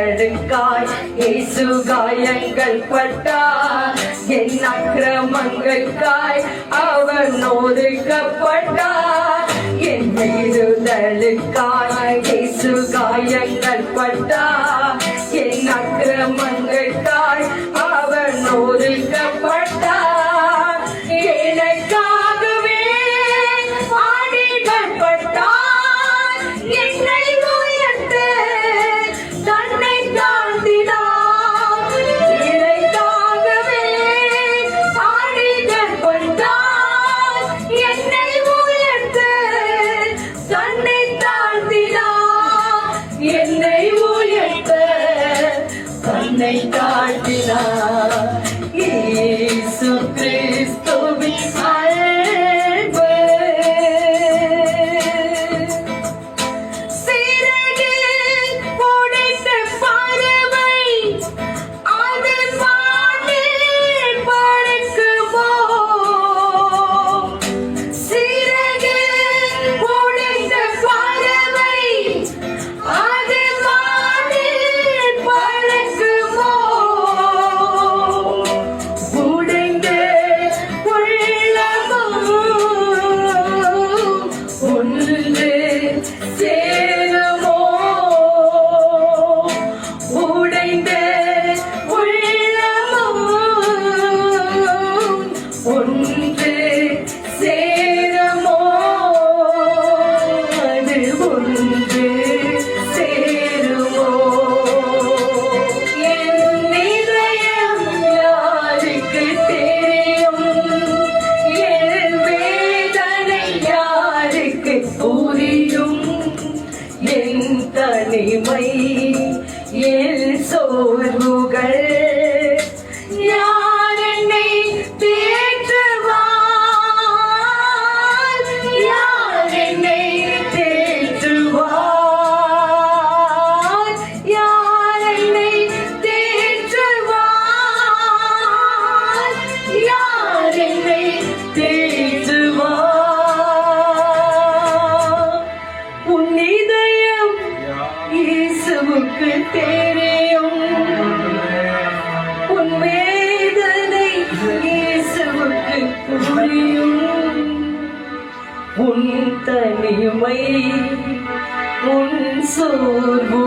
தடுக்காய் இயேசு காயங்கள் பட்டார் என் அக்கிரமங்களுக்காய் அவர் நொறுக்கப்பட்டார் என் மீறுதலுக்காய் இயேசு காயங்கள் பட்டார் என் அக்கிரமங்களுக்காய் அவர் நொறுக்கப்பட்டார் எனக்காகவே ஆணிகள் பட்டார் என்னை உயர்த்த தன்னை தாழ்த்தினார் எனக்காகவே ஆணிகள் பட்டார் என்னை உயர்த்த தன்னை தாழ்த்தினார் என்னை உயர்த்த தன்னை தாழ்த்தினார் இயேசு கிறிஸ்துவின் அன்பு சிறகில் உடைத்த பறவை அது வானில் பறக்குமோ சிறகில் உடைத்த பறவை அது வானில் பறக்குமோ உடைந்த உள்ளமும் ஒன்று சேருமோ உடைந்த உள்ளமும் ஒன்று சேருமோ அது ஒன்று சேருமோ என் இதயம் யாருக்கு தெரியும் என் வேதனை யாருக்கு புரியும் என் தனிமை என் சோர்வுகள் யார் என்னை தேற்றுவார் யார் என்னை தேற்றுவார் யார் என்னை தேற்றுவார் யார் என்னை தேற்றுவார் உன் இதயம் இயேசுவுக்கு தெரியும் உன் வேதனை இயேசுவுக்கு புரியும் உன் தனிமை உன் சோர்வு